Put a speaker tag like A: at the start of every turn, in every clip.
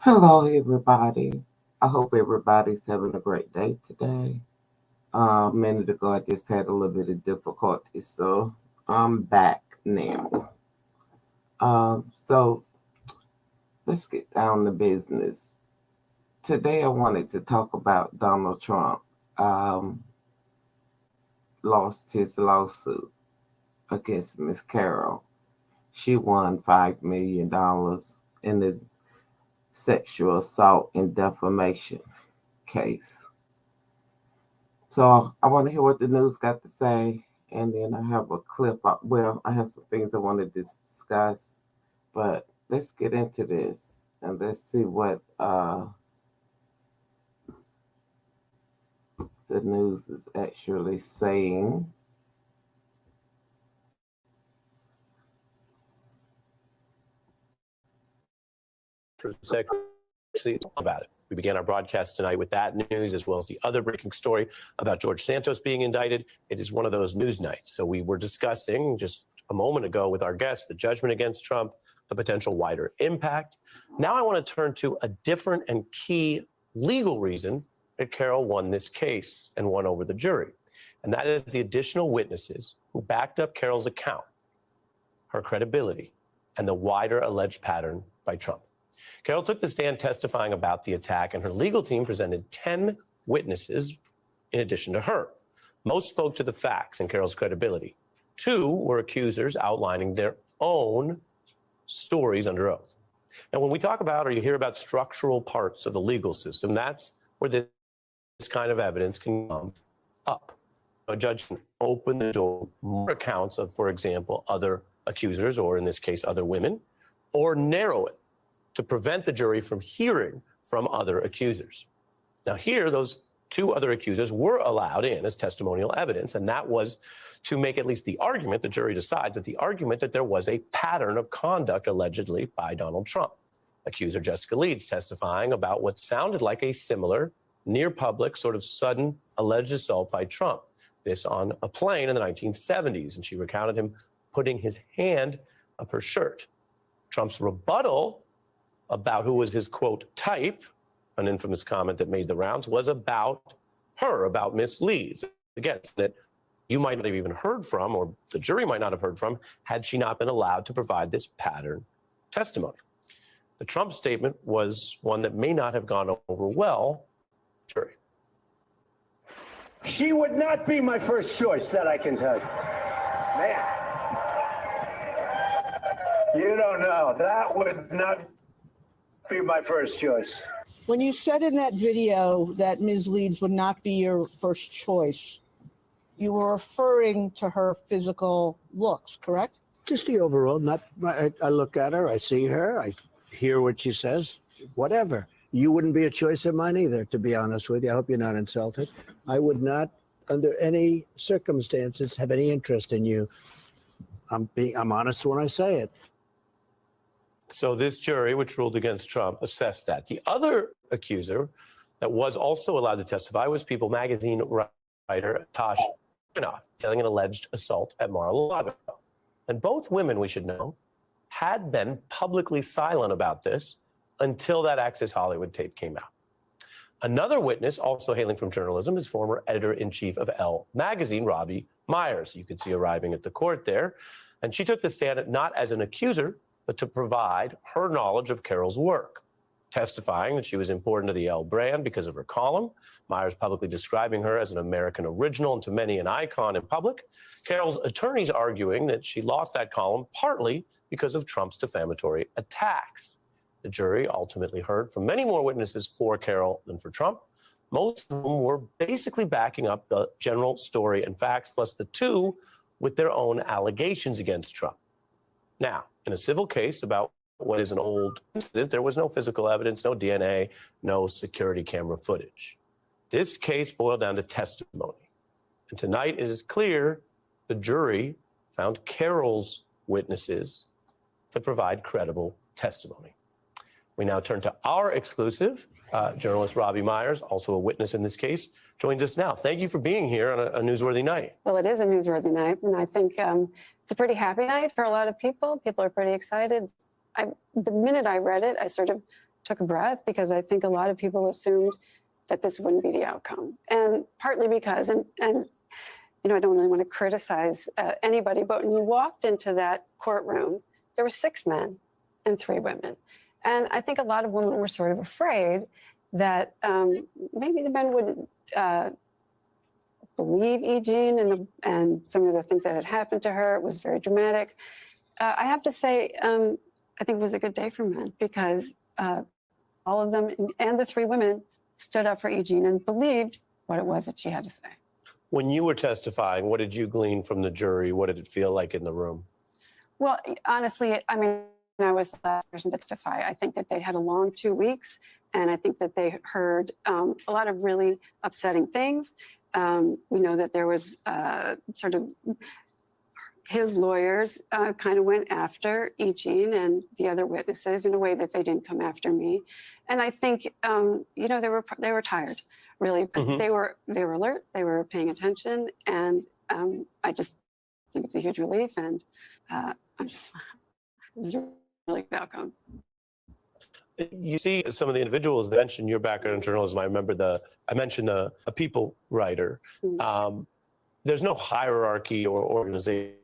A: Hello, everybody. I hope everybody's having a great day today. A minute ago, I just had a little bit of difficulty, so I'm back now. So let's get down to business. Today, I wanted to talk about Donald Trump. Um, Lost his lawsuit against Miss Carroll. She won $5 million in the sexual assault and defamation case. So I want to hear what the news got to say, and then I have a clip. Well, I have some things I want to discuss, but let's get into this and let's see what the news is actually saying.
B: Actually about it. We began our broadcast tonight with that news, as well as the other breaking story about George Santos being indicted. It is one of those news nights. So we were discussing just a moment ago with our guests the judgment against Trump, the potential wider impact. Now I want to turn to a different and key legal reason that Carroll won this case and won over the jury. And that is the additional witnesses who backed up Carroll's account, her credibility, and the wider alleged pattern by Trump. Carroll took the stand testifying about the attack, and her legal team presented 10 witnesses in addition to her. Most spoke to the facts and Carroll's credibility. 2 were accusers outlining their own stories under oath. Now, when we talk about or you hear about structural parts of the legal system, that's where this kind of evidence can come up. A judge can open the door to more accounts of, for example, other accusers, or in this case, other women, or narrow it to prevent the jury from hearing from other accusers. Now here, those 2 other accusers were allowed in as testimonial evidence, and that was to make at least the argument, the jury decides, that the argument that there was a pattern of conduct allegedly by Donald Trump. Accuser Jessica Leeds testifying about what sounded like a similar, near public, sort of sudden alleged assault by Trump. This on a plane in the 1970s, and she recounted him putting his hand up her shirt. Trump's rebuttal about who was his, quote, type, an infamous comment that made the rounds, was about her, about Miss Leeds. Again, that you might not have even heard from, or the jury might not have heard from, had she not been allowed to provide this pattern testimony. The Trump statement was one that may not have gone over well, jury.
C: She would not be my first choice, that I can tell you. Man, you don't know. That would not be my first choice.
D: When you said in that video that Ms. Leeds would not be your first choice, you were referring to her physical looks, correct?
E: Just the overall. I look at her, I see her, I hear what she says, whatever. You wouldn't be a choice of mine either, to be honest with you. I hope you're not insulted. I would not, under any circumstances, have any interest in you. I'm honest when I say it.
B: So this jury, which ruled against Trump, assessed that. The other accuser that was also allowed to testify was People magazine writer Tosh telling an alleged assault at Mar-a-Lago. And both women, we should know, had been publicly silent about this until that Access Hollywood tape came out. Another witness, also hailing from journalism, is former editor-in-chief of Elle magazine, Robbie Myers. You could see arriving at the court there. And she took the stand not as an accuser, but to provide her knowledge of Carroll's work, testifying that she was important to the Elle brand because of her column. Myers publicly describing her as an American original and to many an icon in public. Carroll's attorneys arguing that she lost that column partly because of Trump's defamatory attacks. The jury ultimately heard from many more witnesses for Carroll than for Trump. Most of them were basically backing up the general story and facts, plus the 2 with their own allegations against Trump. Now, in a civil case about what is an old incident, there was no physical evidence, no DNA, no security camera footage. This case boiled down to testimony. And tonight it is clear the jury found Carroll's witnesses to provide credible testimony. We now turn to our exclusive. Journalist Robbie Myers, also a witness in this case, joins us now. Thank you for being here on a newsworthy night.
F: Well, it is a newsworthy night, and I think it's a pretty happy night for a lot of people. People are pretty excited. The minute I read it, I sort of took a breath, because I think a lot of people assumed that this wouldn't be the outcome. And partly because, and you know, I don't really want to criticize anybody, but when you walked into that courtroom, there were 6 men and 3 women. And I think a lot of women were sort of afraid that maybe the men wouldn't believe E. Jean and some of the things that had happened to her. It was very dramatic. I have to say, I think it was a good day for men, because all of them and the 3 women stood up for E. Jean and believed what it was that she had to say.
B: When you were testifying, what did you glean from the jury? What did it feel like in the room?
F: Well, honestly, I mean, I was the last person to testify. I think that they had a long 2 weeks, and I think that they heard a lot of really upsetting things. We know that there was sort of his lawyers kind of went after E. Jean and the other witnesses in a way that they didn't come after me. And I think, you know, they were tired, really, but they were alert, they were paying attention, and I just think it's a huge relief, and it was a really good outcome.
B: You see some of the individuals that mentioned your background in journalism. I remember I mentioned a people writer. There's no hierarchy or organizational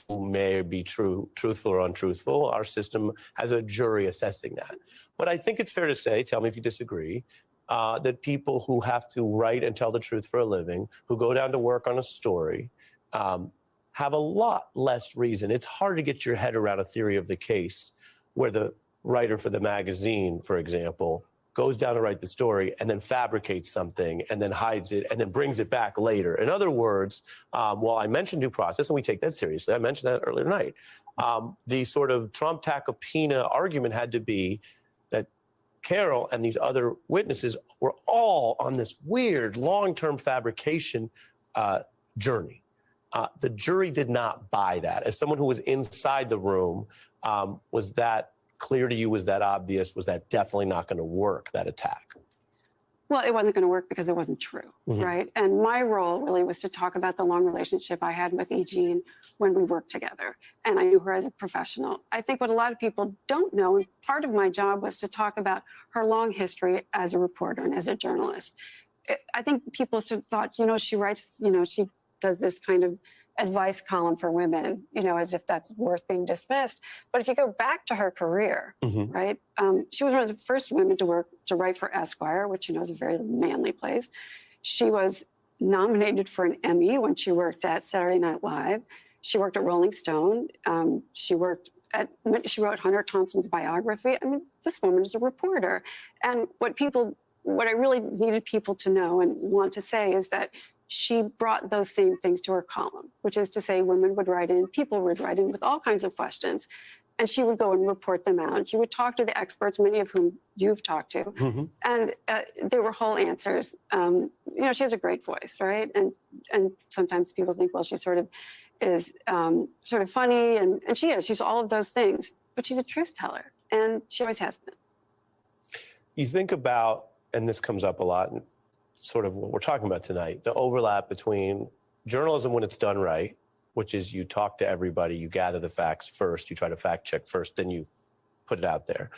B: who may be truthful or untruthful. Our system has a jury assessing that. But I think it's fair to say, tell me if you disagree, that people who have to write and tell the truth for a living, who go down to work on a story, have a lot less reason. It's hard to get your head around a theory of the case where the writer for the magazine, for example, goes down to write the story and then fabricates something and then hides it and then brings it back later. In other words, while I mentioned due process, and we take that seriously, I mentioned that earlier tonight, the sort of Trump Tacopina argument had to be that Carroll and these other witnesses were all on this weird long-term fabrication journey. The jury did not buy that. As someone who was inside the room, was that clear to you? Was that obvious? Was that definitely not going to work, that attack?
F: Well, it wasn't going to work because it wasn't true, right? And my role really was to talk about the long relationship I had with E. Jean when we worked together. And I knew her as a professional. I think what a lot of people don't know, and part of my job was to talk about her long history as a reporter and as a journalist. I think people sort of thought, you know, she writes, you know, she does this kind of advice column for women, you know, as if that's worth being dismissed. But if you go back to her career, right, she was one of the first women to write for Esquire, which, you know, is a very manly place. She was nominated for an Emmy when she worked at Saturday Night Live. She worked at Rolling Stone. She wrote Hunter Thompson's biography. I mean, this woman is a reporter. And what I really needed people to know and want to say is that she brought those same things to her column, which is to say women would write in, people would write in with all kinds of questions, and she would go and report them out. She would talk to the experts, many of whom you've talked to, and there were whole answers. You know, she has a great voice, right? And sometimes people think, well, she sort of is sort of funny, and she is. She's all of those things, but she's a truth teller, and she always has been.
B: You think about, and this comes up a lot, sort of what we're talking about tonight, the overlap between journalism when it's done right, which is you talk to everybody, you gather the facts first, you try to fact check first, then you put it out there,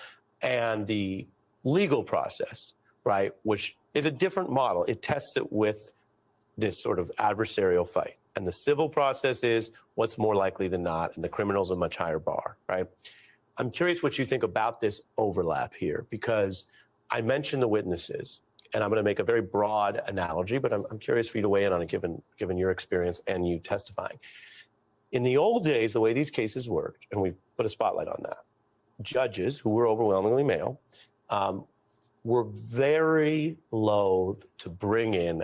B: and the legal process, right, which is a different model. It tests it with this sort of adversarial fight. And the civil process is what's more likely than not, and the criminal's a much higher bar, right? I'm curious what you think about this overlap here, because I mentioned the witnesses, and I'm going to make a very broad analogy, but I'm curious for you to weigh in on it, given your experience and you testifying. In the old days, the way these cases worked, and we've put a spotlight on that, judges, who were overwhelmingly male, were very loath to bring in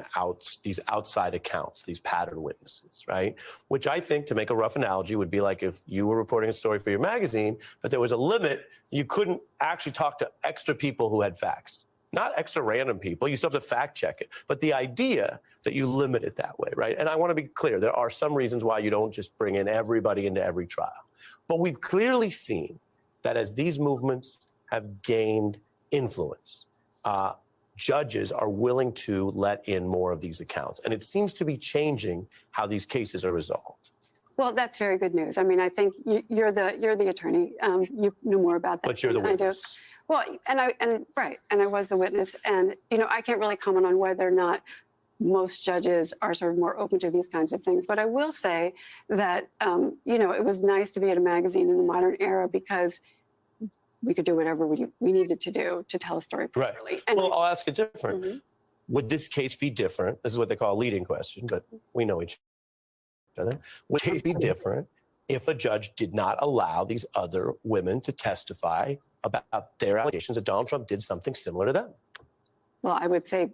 B: these outside accounts, these pattern witnesses, right? Which I think, to make a rough analogy, would be like if you were reporting a story for your magazine, but there was a limit, you couldn't actually talk to extra people who had facts. Not extra random people, you still have to fact check it. But the idea that you limit it that way, right? And I want to be clear, there are some reasons why you don't just bring in everybody into every trial. But we've clearly seen that as these movements have gained influence, judges are willing to let in more of these accounts. And it seems to be changing how these cases are resolved.
F: Well, that's very good news. I mean, I think you're the attorney. You know more about that.
B: But you're the
F: than I do.
B: witness.
F: Well, and I was the witness, and I can't really comment on whether or not most judges are sort of more open to these kinds of things. But I will say that it was nice to be at a magazine in the modern era because we could do whatever we needed to do to tell a story properly.
B: Right.
F: And
B: Well, I'll ask it different.
F: Mhm.
B: Would this case be different? This is what they call a leading question, but we know each other. Would the case be different if a judge did not allow these other women to testify about their allegations that Donald Trump did something similar to them?
F: Well, I would say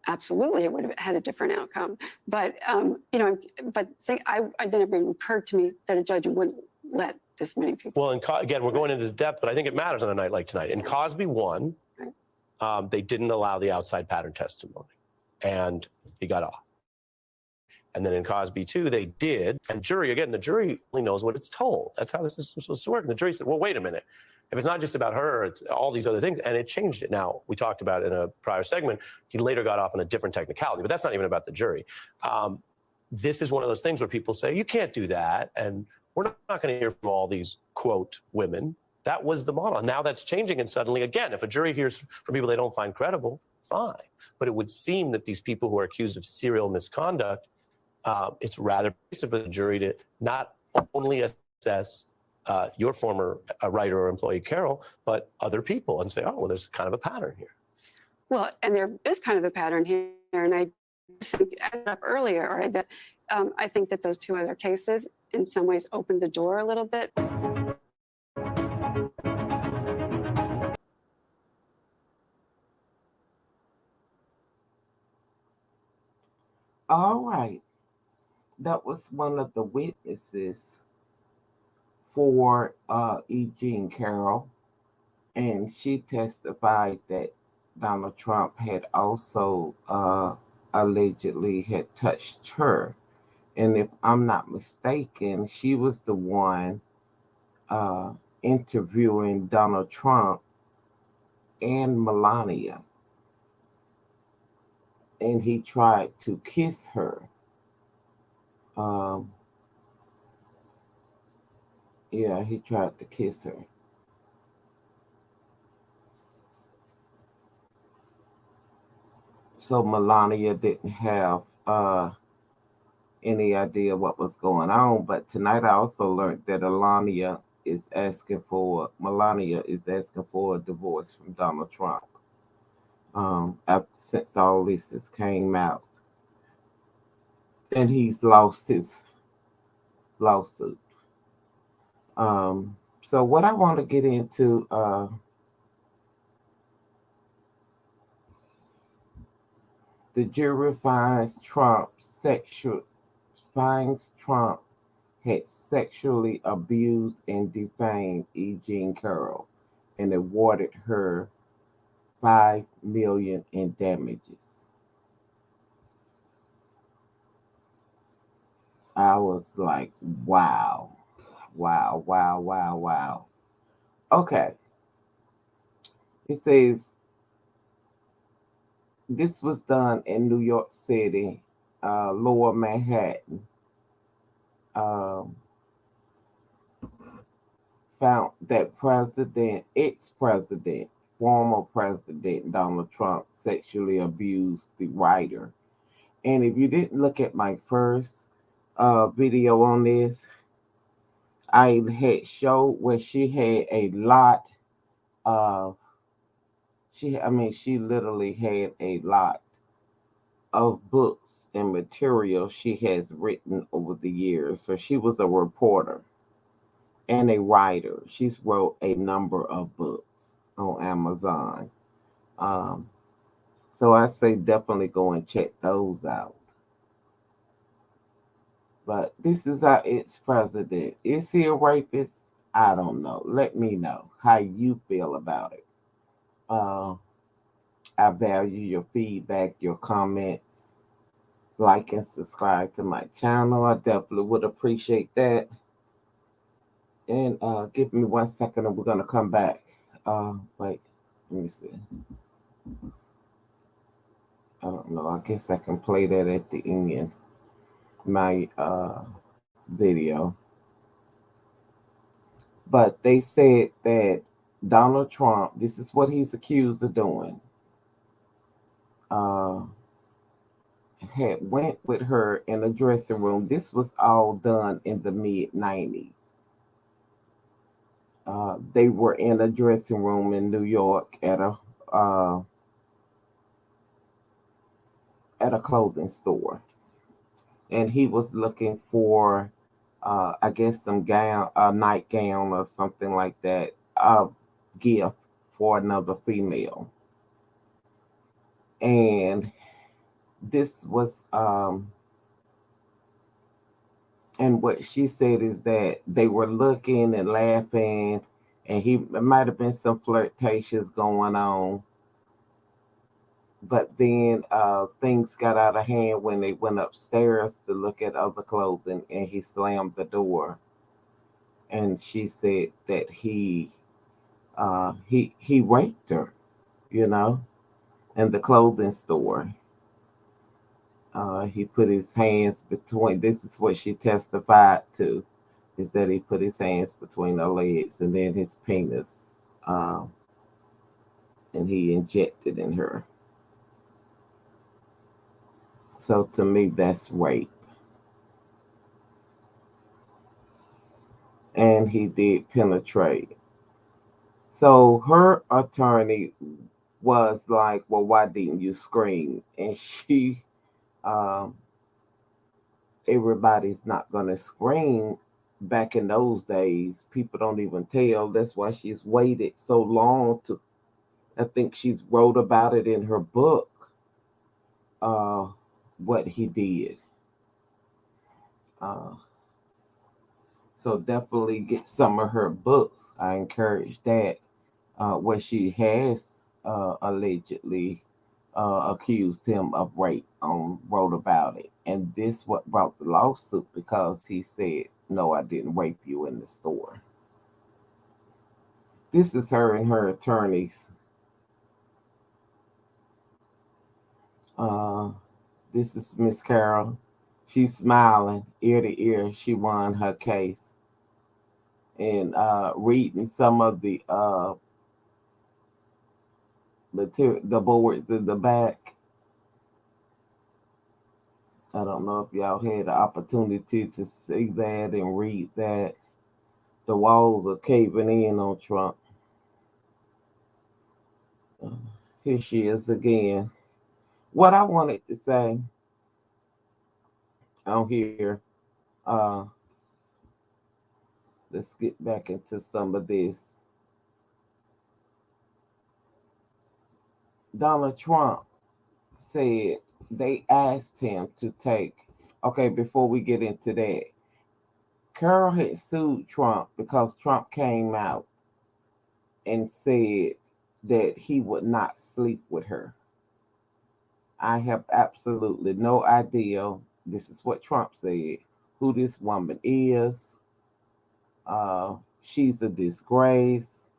F: absolutely it would have had a different outcome. But I never even occurred to me that a judge wouldn't let this many people.
B: Well, again, we're going into depth, but I think it matters on a night like tonight. In Cosby 1, they didn't allow the outside pattern testimony, and he got off. And then in Cosby 2, they did. And the jury only knows what it's told. That's how this is supposed to work. And the jury said, well, wait a minute. If it's not just about her, it's all these other things. And it changed it. Now, we talked about in a prior segment, he later got off on a different technicality, but that's not even about the jury. This is one of those things where people say, you can't do that. And we're not going to hear from all these, quote, women. That was the model. Now that's changing. And suddenly, again, if a jury hears from people they don't find credible, fine. But it would seem that these people who are accused of serial misconduct, it's rather permissive for the jury to not only assess your former writer or employee, Carroll, but other people and say, oh, well, there's kind of a pattern here.
F: Well, and there is kind of a pattern here. And I think, as I said up earlier, that I think that those two other cases in some ways opened the door a little bit.
A: All right. That was one of the witnesses for E. Jean Carroll, and she testified that Donald Trump had also allegedly had touched her. And if I'm not mistaken, she was the one interviewing Donald Trump and Melania. And he tried to kiss her. He tried to kiss her. So Melania didn't have any idea what was going on. But tonight I also learned that Melania is asking for a divorce from Donald Trump. Since all this has came out. And he's lost his lawsuit. So what I want to get into, the jury finds Trump had sexually abused and defamed E. Jean Carroll and awarded her $5 million in damages. I was like, wow. Okay. It says this was done in New York City, Lower Manhattan. Found that former President Donald Trump sexually abused the writer. And if you didn't look at my first video on this, I had showed where she had a lot of, she literally had a lot of books and material she has written over the years. So she was a reporter and a writer. She's wrote a number of books on Amazon. So I say definitely go and check those out. But this is our ex-president. Is he a rapist? I don't know. Let me know how you feel about it. I value your feedback, your comments. Like and subscribe to my channel. I definitely would appreciate that. And give me 1 second and we're going to come back. Wait, let me see. I don't know. I guess I can play that at the end. My video. But they said that Donald Trump, this is what he's accused of doing, had went with her in a dressing room. This was all done in the mid-90s. They were in a dressing room in New York uh, at a clothing store, and he was looking for, I guess, some gown, a nightgown or something like that, a gift for another female. And this was, and what she said is that they were looking and laughing, and it might have been some flirtations going on. But then things got out of hand when they went upstairs to look at other clothing, and he slammed the door. And she said that he raped her, you know, in the clothing store. He put his hands between. This is what she testified to, is that he put his hands between her legs and then his penis, uh, and he injected in her. So to me, that's rape. And he did penetrate. So her attorney was like, "Well, why didn't you scream?" And she, um, everybody's not going to scream. Back in those days, people don't even tell. That's why she's waited so long to, I think she's wrote about it in her book, uh, what he did. Uh, so definitely get some of her books. I encourage that. Where she has allegedly accused him of rape, wrote about it. And this what brought the lawsuit, because he said, "No, I didn't rape you in the store." This is her and her attorneys. Uh, this is Miss Carroll. She's smiling ear to ear. She won her case. And reading some of the material, the boards in the back. I don't know if y'all had the opportunity to see that and read that. The walls are caving in on Trump. Here she is again. What I wanted to say on here, uh, let's get back into some of this. Donald Trump said they asked him to take, okay, before we get into that, Carroll had sued Trump because Trump came out and said that he would not sleep with her. I have absolutely no idea. This is what Trump said, who this woman is. She's a disgrace.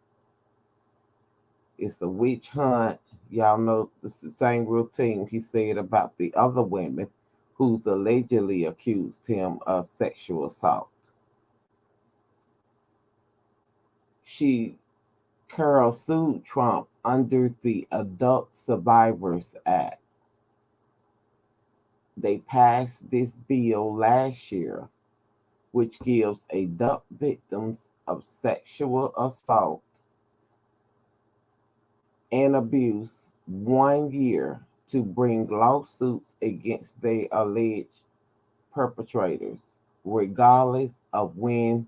A: It's a witch hunt. Y'all know the same routine he said about the other women who's allegedly accused him of sexual assault. Carroll sued Trump under the Adult Survivors Act. They passed this bill last year, which gives adult victims of sexual assault and abuse 1 year to bring lawsuits against their alleged perpetrators, regardless of when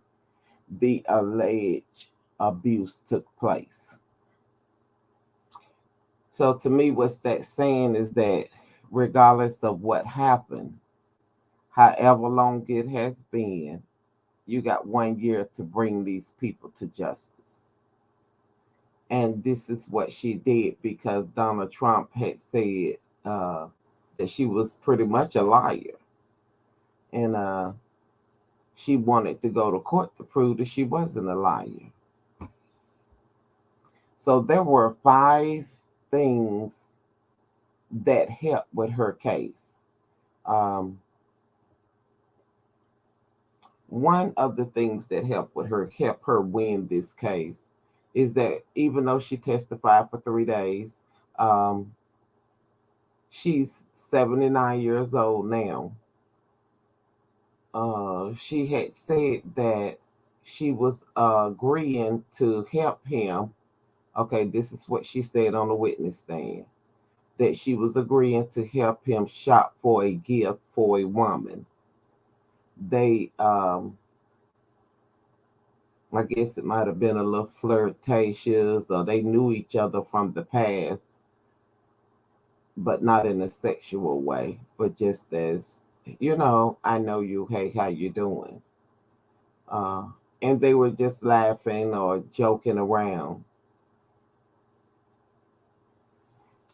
A: the alleged abuse took place. So to me, what's that saying is that regardless of what happened, however long it has been, you got 1 year to bring these people to justice. And this is what she did, because Donald Trump had said that she was pretty much a liar. And she wanted to go to court to prove that she wasn't a liar. So there were 5 things that helped with her case. one of the things that helped her win this case is that even though she testified for 3 days, um, she's 79 years old now. She had said that she was agreeing to help him. Okay, this is what she said on the witness stand, that she was agreeing to help him shop for a gift for a woman. They, I guess it might have been a little flirtatious, or they knew each other from the past, but not in a sexual way, but just as, I know you, hey, how you doing? Uh, and they were just laughing or joking around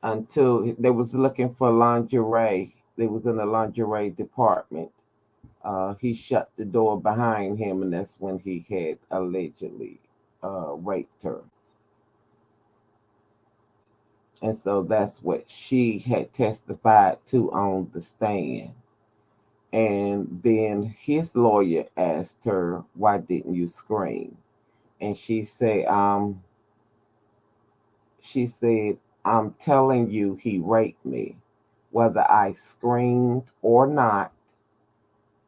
A: until they was looking for lingerie. They was in the lingerie department. He shut the door behind him, and that's when he had allegedly raped her. And so that's what she had testified to on the stand. And then his lawyer asked her, "Why didn't you scream?" And she said, "I'm telling you, he raped me. Whether I screamed or not,"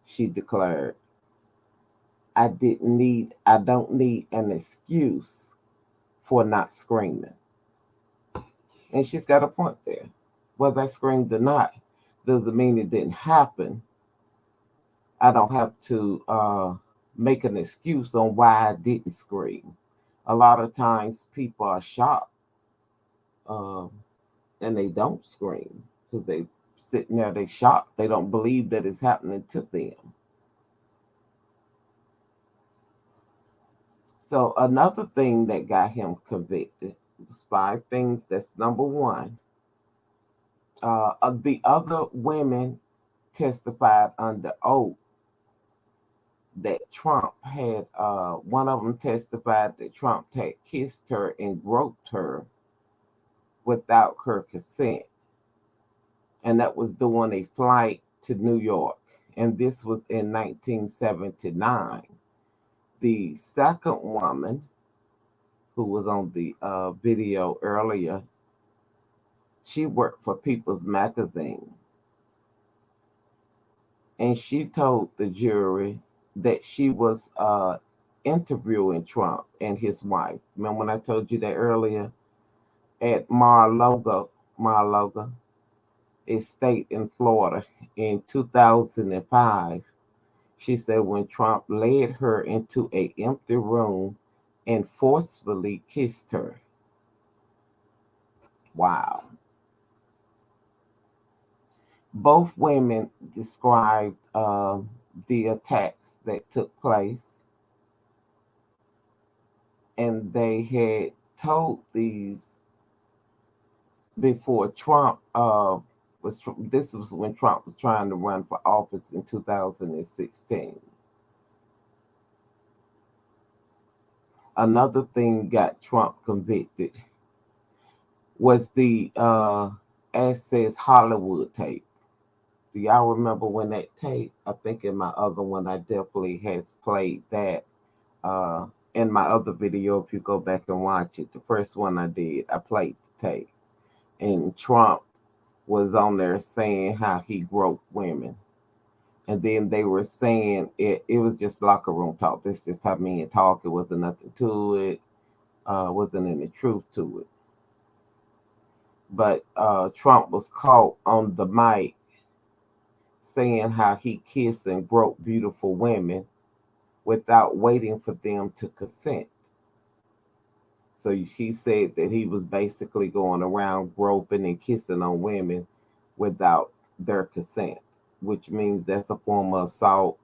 A: she declared, I don't need an excuse for not screaming." And she's got a point there. Whether I screamed or not doesn't mean it didn't happen. I don't have to make an excuse on why I didn't scream. A lot of times people are shocked, um, and they don't scream because they sitting there, they shocked. They don't believe that it's happening to them. So another thing that got him convicted was 5 things. That's number one. Of the other women testified under oath that Trump had, one of them testified that Trump had kissed her and groped her without her consent. And that was during a flight to New York. And this was in 1979. The second woman, who was on the video earlier, she worked for People's Magazine. And she told the jury that she was interviewing Trump and his wife. Remember when I told you that earlier? At Mar-a-Lago estate in Florida in 2005. She said when Trump led her into an empty room and forcefully kissed her. Wow. Both women described the attacks that took place, and they had told these before Trump this was when Trump was trying to run for office in 2016. Another thing got Trump convicted was the Access Hollywood tape. Do y'all remember when that tape? I think in my other one, I definitely has played that. In my other video, if you go back and watch it, the first one I did, I played the tape. And Trump was on there saying how he groped women. And then they were saying it was just locker room talk. This just how men talk. It wasn't nothing to it. Wasn't any truth to it. But Trump was caught on the mic saying how he kissed and groped beautiful women without waiting for them to consent. So he said that he was basically going around groping and kissing on women without their consent, which means that's a form of assault.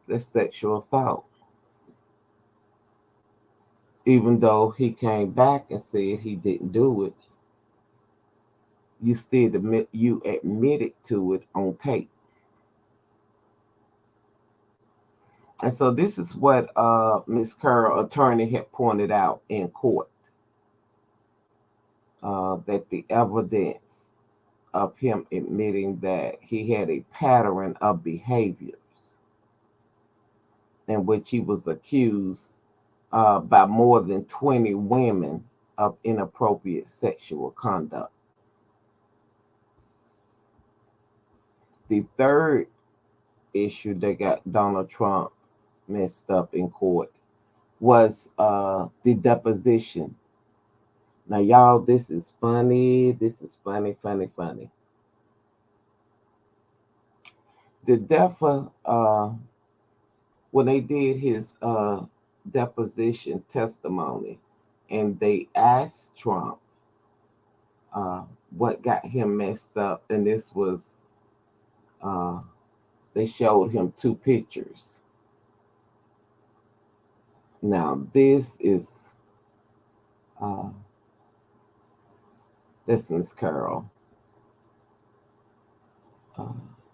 A: That's sexual assault. Even though he came back and said he didn't do it, you still admitted to it on tape. And so this is what Ms. Carroll attorney had pointed out in court, that the evidence of him admitting that he had a pattern of behaviors in which he was accused by more than 20 women of inappropriate sexual conduct. The third issue that got Donald Trump messed up in court was the deposition. Now, y'all, this is funny. This is funny. When they did his deposition testimony, and they asked Trump what got him messed up, and this was they showed him two pictures. Now, this is that's Miss Carroll.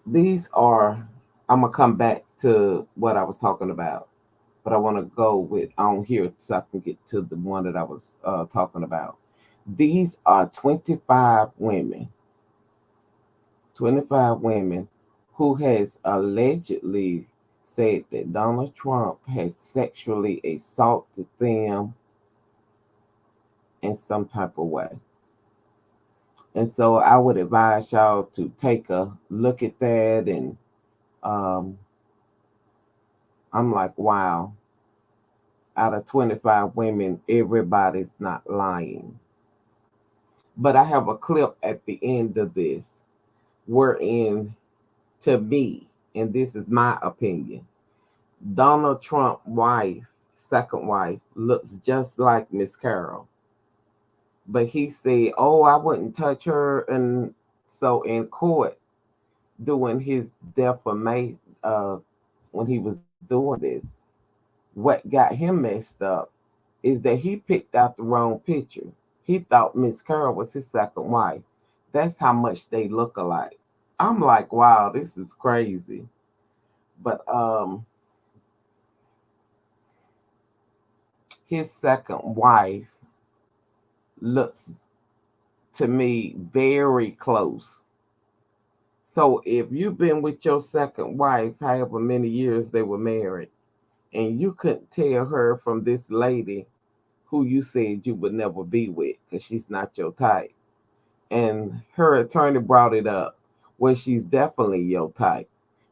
A: These are, I'm gonna come back to what I was talking about, but I want to go with on here so I can get to the one that I was talking about. These are 25 women who has allegedly said that Donald Trump has sexually assaulted them in some type of way. And so I would advise y'all to take a look at that. And I'm like, wow, out of 25 women, everybody's not lying. But I have a clip at the end of this wherein, to me, and this is my opinion, Donald Trump's wife, second wife, looks just like Miss Carroll. But he said, oh, I wouldn't touch her. And so in court, doing his defamation, when he was doing this, what got him messed up is that he picked out the wrong picture. He thought Miss Carroll was his second wife. That's how much they look alike. I'm like, wow, this is crazy. But his second wife looks to me very close. So if you've been with your second wife, however many years they were married, and you couldn't tell her from this lady who you said you would never be with because she's not your type, and her attorney brought it up, well, she's definitely your type,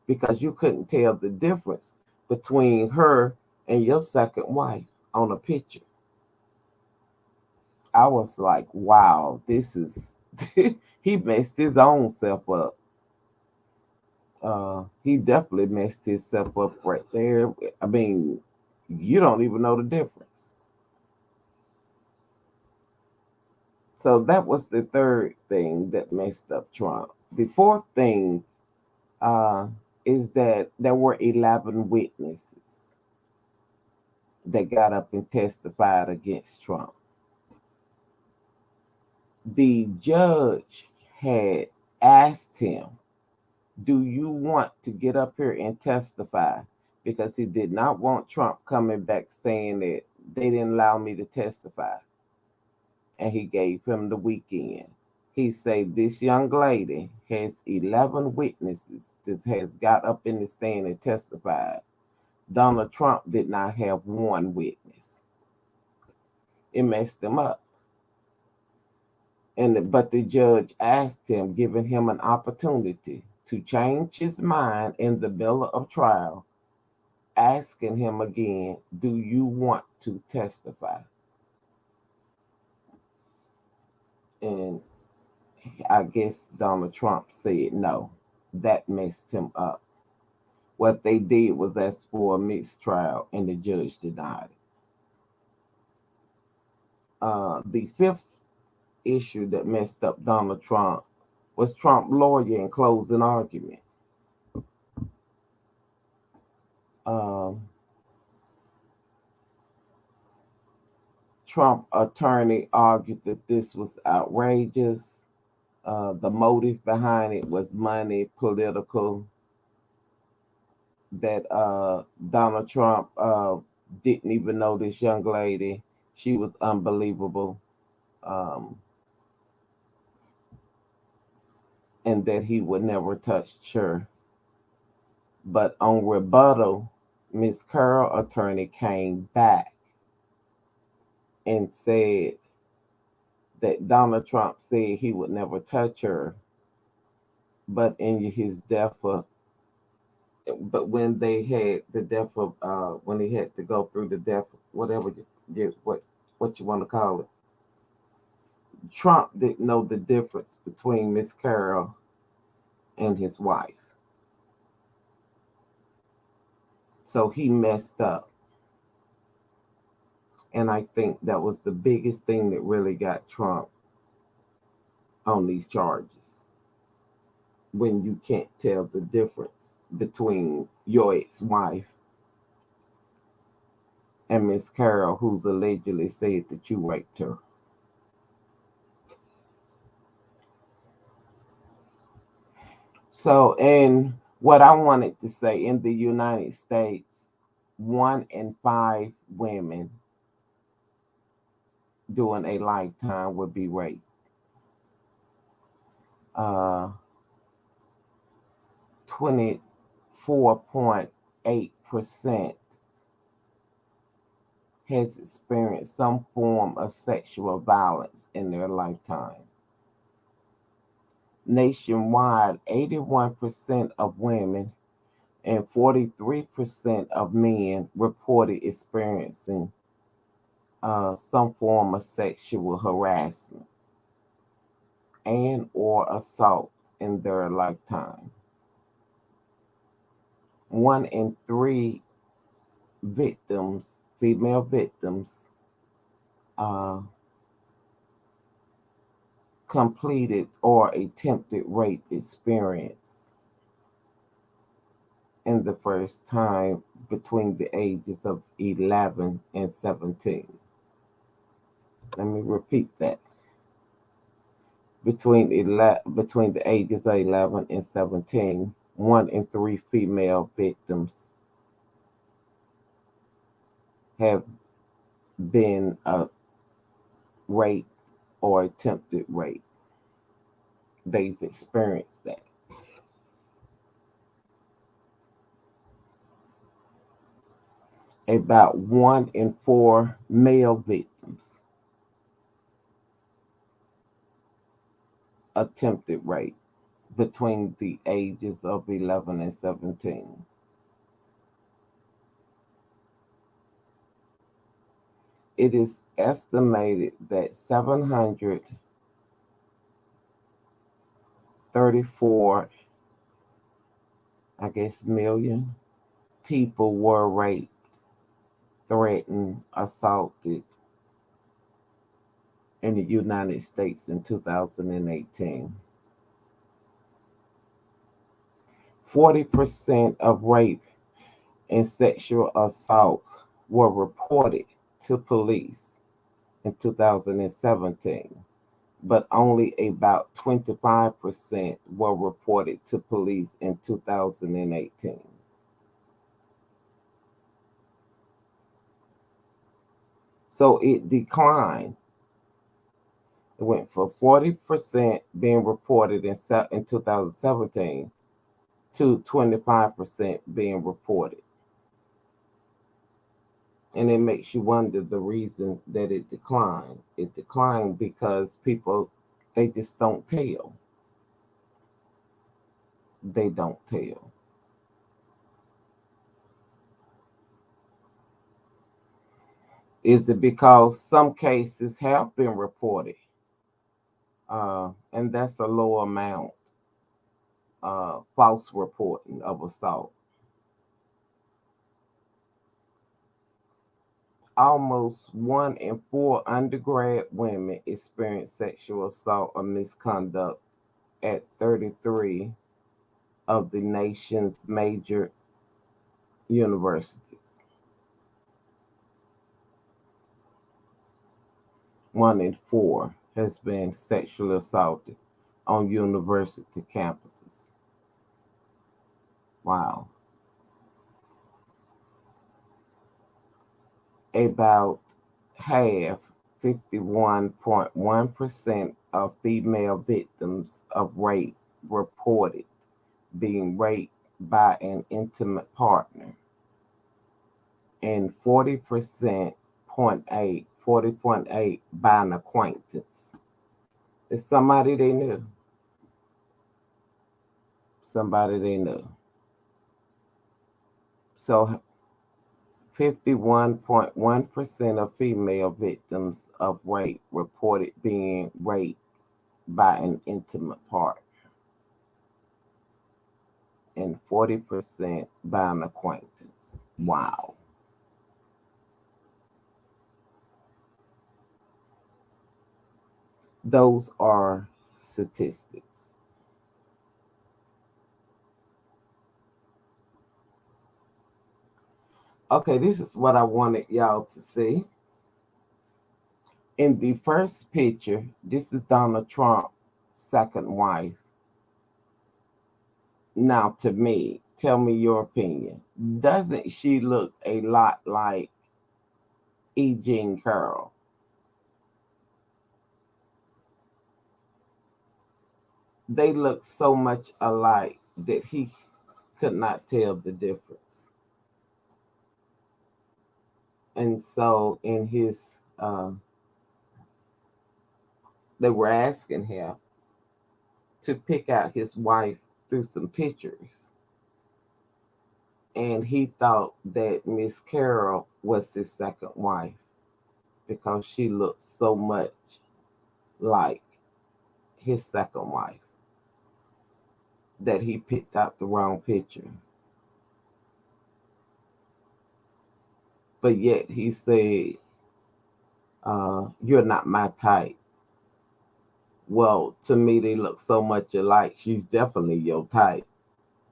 A: because you couldn't tell the difference between her and your second wife on a picture. I was like, wow, this is he messed his own self up. He definitely messed himself up right there. I mean, you don't even know the difference. So that was the third thing that messed up Trump. The fourth thing is that there were 11 witnesses that got up and testified against Trump. The judge had asked him, do you want to get up here and testify? Because he did not want Trump coming back saying that they didn't allow me to testify. And he gave him the weekend. He said, this young lady has 11 witnesses that has got up in the stand and testified. Donald Trump did not have one witness. It messed him up. But the judge asked him, giving him an opportunity to change his mind in the middle of trial, asking him again, do you want to testify? And I guess Donald Trump said no. That messed him up. What they did was ask for a mixed trial, and the judge denied it. The fifth issue that messed up Donald Trump was Trump's lawyer in closing argument. Trump attorney argued that this was outrageous. The motive behind it was money, political. That Donald Trump didn't even know this young lady. She was unbelievable. and that he would never touch her. But on rebuttal, Ms. Carroll attorney came back and said that Donald Trump said he would never touch her, but in his death of, but when they had the death of, when he had to go through the death, whatever what you want to call it, Trump didn't know the difference between Miss Carroll and his wife, so he messed up. And I think that was the biggest thing that really got Trump on these charges. When you can't tell the difference between your ex-wife and Miss Carroll, who's allegedly said that you raped her. So, and what I wanted to say, in the United States, 1 in 5 women during a lifetime would be raped. 24.8% has experienced some form of sexual violence in their lifetime. Nationwide, 81% of women and 43% of men reported experiencing some form of sexual harassment and or assault in their lifetime. 1 in 3 victims, female victims, completed or attempted rape experience in the first time between the ages of 11 and 17. Let me repeat that. Between the ages of 11 and 17, 1 in 3 female victims have been raped or attempted rape. They've experienced that. About 1 in 4 male victims attempted rape between the ages of 11 and 17. It is estimated that 734, million people were raped, threatened, assaulted in the United States in 2018. 40% of rape and sexual assaults were reported to police in 2017, but only about 25% were reported to police in 2018. So it declined. It went from 40% being reported in 2017 to 25% being reported. And it makes you wonder the reason that it declined. It declined because people, they just don't tell. They don't tell. Is it because some cases have been reported? And that's a low amount, false reporting of assault. Almost 1 in 4 undergrad women experience sexual assault or misconduct at 33 of the nation's major universities. 1 in 4 has been sexually assaulted on university campuses. Wow. About half, 51.1% of female victims of rape reported being raped by an intimate partner, and 40.8 by an acquaintance. It's somebody they knew. Somebody they knew. So 51.1% of female victims of rape reported being raped by an intimate partner, and 40% by an acquaintance. Wow. Those are statistics. Okay, this is what I wanted y'all to see. In the first picture, this is Donald Trump's second wife. Now, to me, tell me your opinion. Doesn't she look a lot like Jean Carroll? They look so much alike that he could not tell the difference. And so in his, they were asking him to pick out his wife through some pictures. And he thought that Miss Carroll was his second wife because she looked so much like his second wife that he picked out the wrong picture. But yet he said, you're not my type. Well, to me, they look so much alike. She's definitely your type.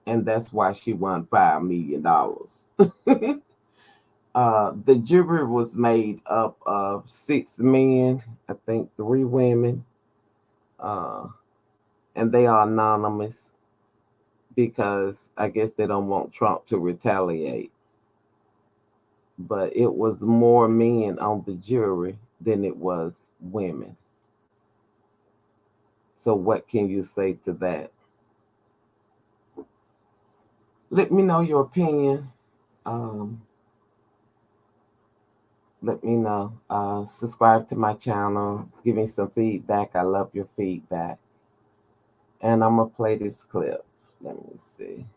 A: And that's why she won $5 million. The jury was made up of 6 men, I think 3 women, and they are anonymous because I guess they don't want Trump to retaliate. But it was more men on the jury than it was women. So what can you say to that? Let me know your opinion. Let me know. Subscribe to my channel. Give me some feedback. I love your feedback. And I'm going to play this clip. Let me see.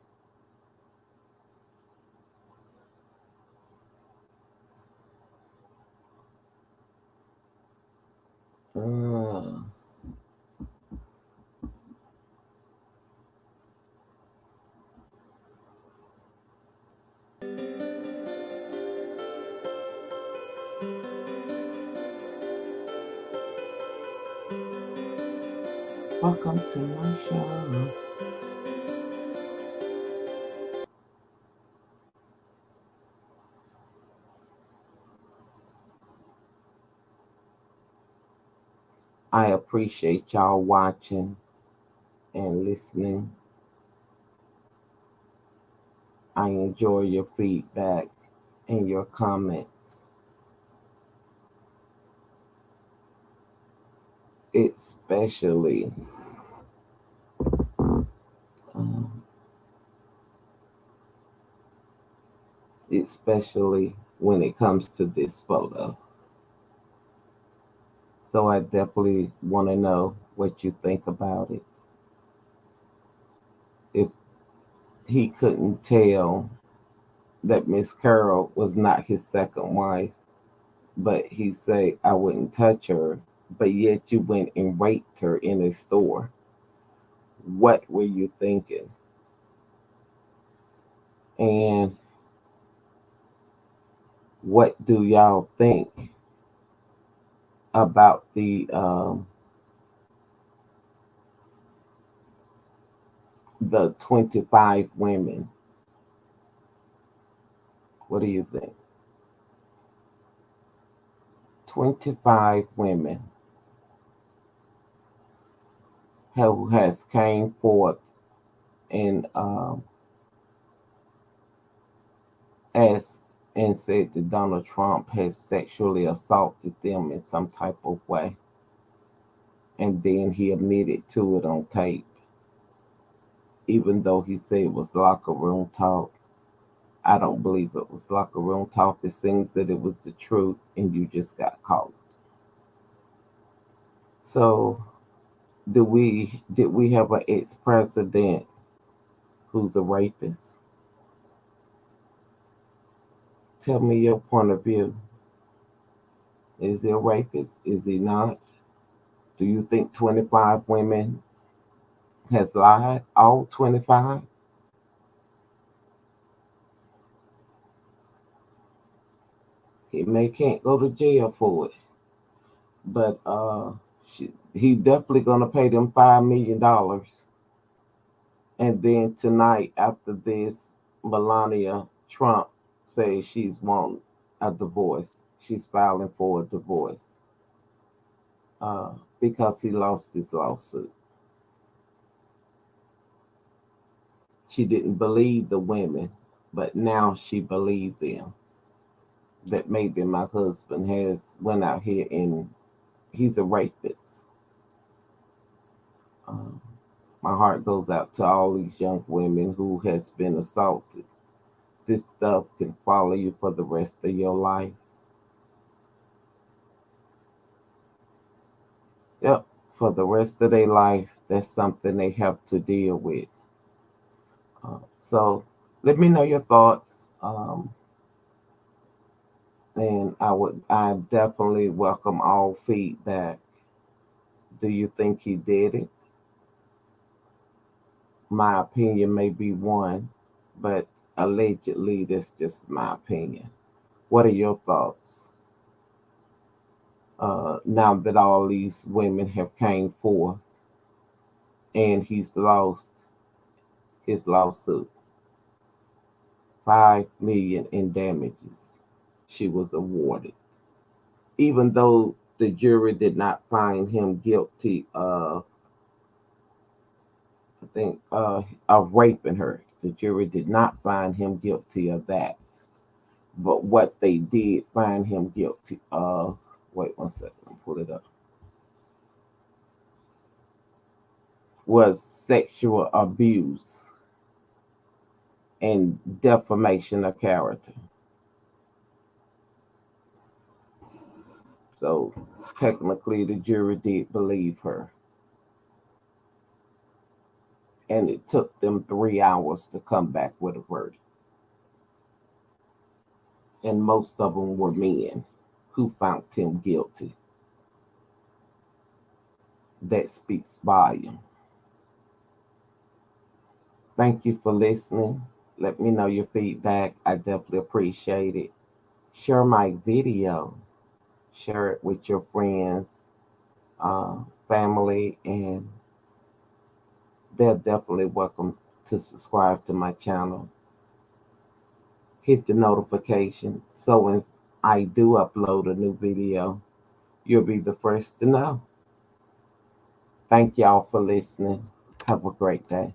A: Welcome to my show. I appreciate y'all watching and listening. I enjoy your feedback and your comments. Especially when it comes to this photo. So I definitely want to know what you think about it. If he couldn't tell that Miss Carroll was not his second wife, but he said, I wouldn't touch her, but yet you went and raped her in a store. What were you thinking? And what do y'all think about the 25 women? What do you think? 25 women who has came forth and asked and said that Donald Trump has sexually assaulted them in some type of way. And then he admitted to it on tape. even though he said it was locker room talk. I don't believe it was locker room talk. It seems that it was the truth and you just got caught. So did we have an ex-president who's a rapist? Tell me your point of view. Is he a rapist? Is he not? Do you think 25 women has lied? All 25? Can't go to jail for it, but he definitely gonna pay them $5 million. And then tonight, after this, Melania Trump says she's wanting a divorce. She's filing for a divorce because he lost his lawsuit. She didn't believe the women, but now she believes them. That maybe my husband has went out here and he's a rapist. My heart goes out to all these young women who has been assaulted. This stuff can follow you for the rest of your life. Yep, for the rest of their life, that's something they have to deal with. So let me know your thoughts. And I definitely welcome all feedback. Do you think he did it? My opinion may be one, but allegedly, that's just my opinion. What are your thoughts? Now that all these women have came forth and he's lost his lawsuit, 5 million in damages she was awarded, even though the jury did not find him guilty of, I think, of raping her. The jury did not find him guilty of that. But what they did find him guilty of, wait 1 second, I'll pull it up, was sexual abuse and defamation of character. So technically, the jury did believe her. And it took them 3 hours to come back with a verdict. And most of them were men who found him guilty. That speaks volume. Thank you for listening. Let me know your feedback. I definitely appreciate it. Share my video. Share it with your friends, family, and they're definitely welcome to subscribe to my channel. Hit the notification so when I do upload a new video, you'll be the first to know. Thank y'all for listening. Have a great day.